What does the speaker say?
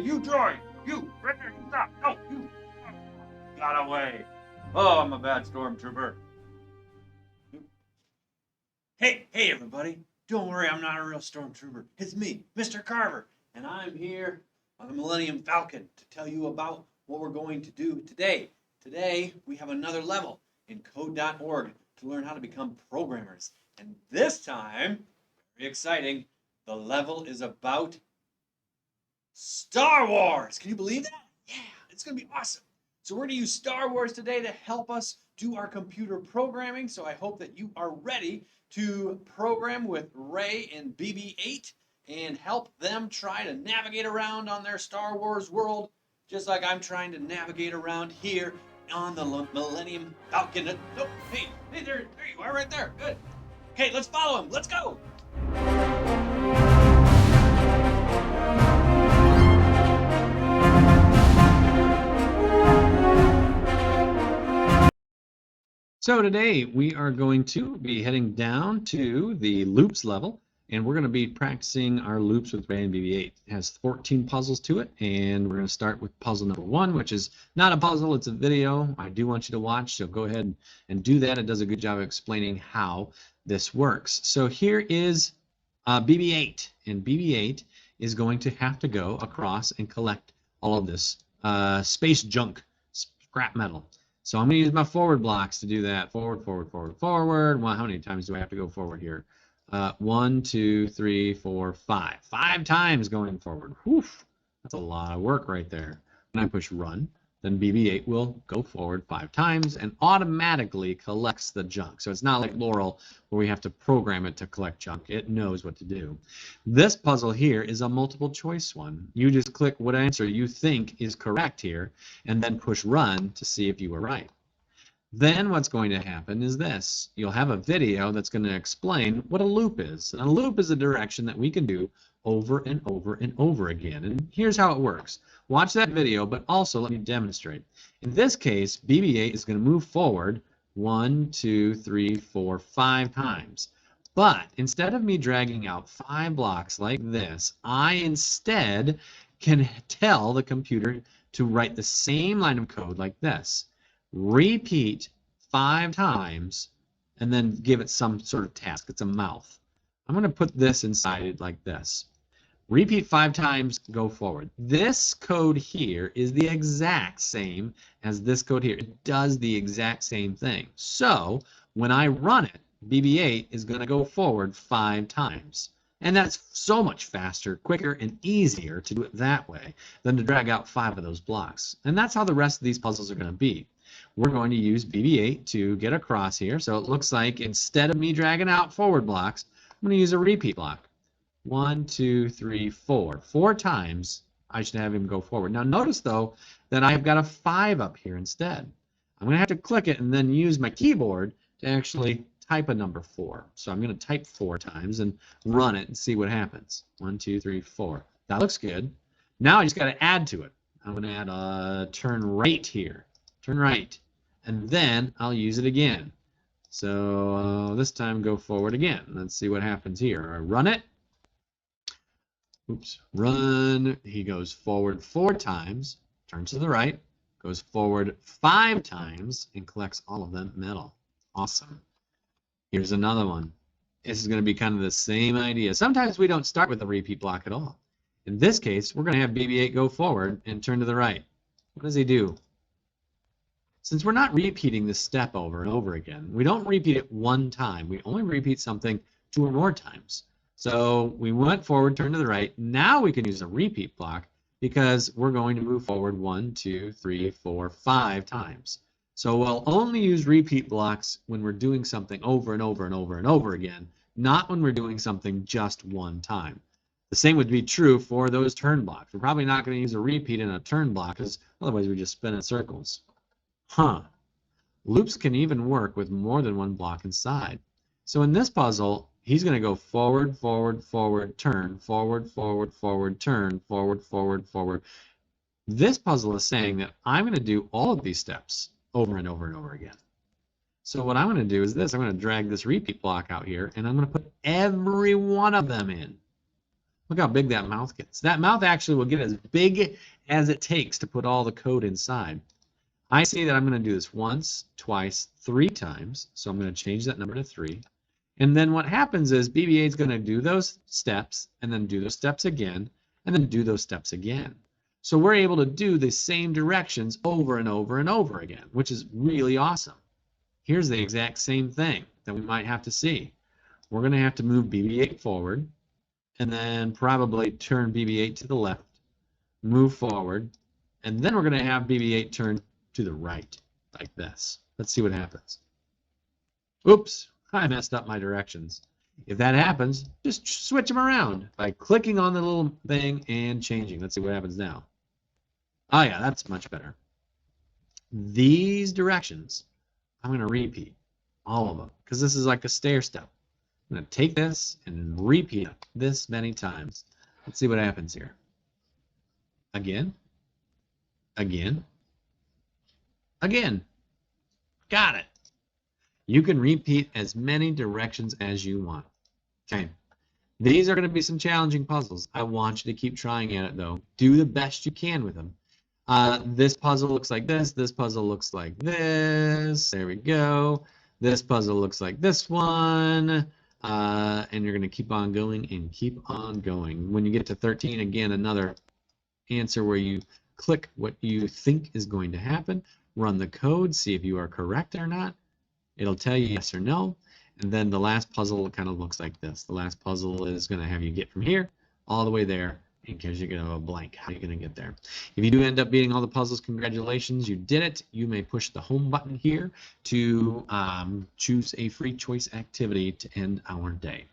Hey, you droid! You! Right there, you stop! No, you! Got away! Oh, I'm a bad stormtrooper. Hey, everybody! Don't worry, I'm not a real stormtrooper. It's me, Mr. Carver, and I'm here on the Millennium Falcon to tell you about what we're going to do today. Today, we have another level in code.org to learn how to become programmers. And this time, very exciting, the level is about Star Wars. Can you believe that? Yeah, it's going to be awesome. So we're going to use Star Wars today to help us do our computer programming. So I hope that you are ready to program with Ray and BB-8 and help them try to navigate around on their Star Wars world, just like I'm trying to navigate around here on the Millennium Falcon. Oh, hey, there you are right there. Good. Okay, let's follow him. Let's go. So today we are going to be heading down to the loops level, and we're going to be practicing our loops with Ray and BB-8. It has 14 puzzles to it, and we're going to start with puzzle number 1, which is not a puzzle, it's a video. I do want you to watch, so go ahead and do that. It does a good job of explaining how this works. So here is BB-8, and BB-8 is going to have to go across and collect all of this space junk, scrap metal. So I'm going to use my forward blocks to do that. Forward, forward, forward, forward. Well, how many times do I have to go forward here? 1, 2, 3, 4, 5. 5 times going forward. Whew, that's a lot of work right there. When I push run, then BB-8 will go forward 5 times and automatically collects the junk. So it's not like Laurel where we have to program it to collect junk. It knows what to do. This puzzle here is a multiple choice one. You just click what answer you think is correct here and then push run to see if you were right. Then what's going to happen is this. You'll have a video that's going to explain what a loop is. And a loop is a direction that we can do over and over and over again. And here's how it works. Watch that video, but also let me demonstrate. In this case, BB-8 is going to move forward 1, 2, 3, 4, 5 times. But instead of me dragging out 5 blocks like this, I instead can tell the computer to write the same line of code like this. Repeat 5 times, and then give it some sort of task. It's a mouth. I'm going to put this inside it like this. Repeat 5 times, go forward. This code here is the exact same as this code here. It does the exact same thing. So when I run it, BB-8 is going to go forward 5 times. And that's so much faster, quicker, and easier to do it that way than to drag out 5 of those blocks. And that's how the rest of these puzzles are going to be. We're going to use BB-8 to get across here. So it looks like instead of me dragging out forward blocks, I'm going to use a repeat block. 1, 2, 3, 4. 4 times I should have him go forward. Now notice though that I've got a 5 up here instead. I'm going to have to click it and then use my keyboard to actually type a number 4. So I'm going to type 4 times and run it and see what happens. 1, 2, 3, 4. That looks good. Now I just got to add to it. I'm going to add a turn right here. Turn right. And then I'll use it again. So this time go forward again. Let's see what happens here. I run it. Oops. Run. He goes forward 4 times. Turns to the right. Goes forward 5 times and collects all of them metal. Awesome. Here's another one. This is going to be kind of the same idea. Sometimes we don't start with a repeat block at all. In this case, we're going to have BB-8 go forward and turn to the right. What does he do? Since we're not repeating this step over and over again, we don't repeat it 1 time. We only repeat something 2 or more times. So we went forward, turned to the right. Now we can use a repeat block because we're going to move forward 1, 2, 3, 4, 5 times. So we'll only use repeat blocks when we're doing something over and over and over and over again, not when we're doing something just 1 time. The same would be true for those turn blocks. We're probably not going to use a repeat in a turn block because otherwise we just spin in circles. Huh. Loops can even work with more than 1 block inside. So in this puzzle, he's going to go forward, forward, forward, turn, forward, forward, forward, turn, forward, forward, forward. This puzzle is saying that I'm going to do all of these steps over and over and over again. So what I'm going to do is this. I'm going to drag this repeat block out here, and I'm going to put every one of them in. Look how big that mouth gets. That mouth actually will get as big as it takes to put all the code inside. I see that I'm going to do this once, twice, 3 times. So I'm going to change that number to 3. And then what happens is BB-8 is going to do those steps and then do those steps again and then do those steps again. So we're able to do the same directions over and over and over again, which is really awesome. Here's the exact same thing that we might have to see. We're going to have to move BB-8 forward and then probably turn BB-8 to the left, move forward, and then we're going to have BB-8 turn to the right like this. Let's see what happens. Oops, I messed up my directions. If that happens, just switch them around by clicking on the little thing and changing. Let's see what happens now. Oh yeah, that's much better. These directions, I'm going to repeat all of them because this is like a stair step. I'm going to take this and repeat it this many times. Let's see what happens here. Again, again, again. Got it. You can repeat as many directions as you want. Okay. These are going to be some challenging puzzles. I want you to keep trying at it, though. Do the best you can with them. This puzzle looks like this. This puzzle looks like this. There we go. This puzzle looks like this one. And you're going to keep on going and keep on going. When you get to 13, again, another answer where you click what you think is going to happen. Run the code, see if you are correct or not. It'll tell you yes or no. And then the last puzzle kind of looks like this. The last puzzle is going to have you get from here all the way there in case you're going to have a blank. How are you going to get there? If you do end up beating all the puzzles, congratulations, you did it. You may push the home button here to choose a free choice activity to end our day.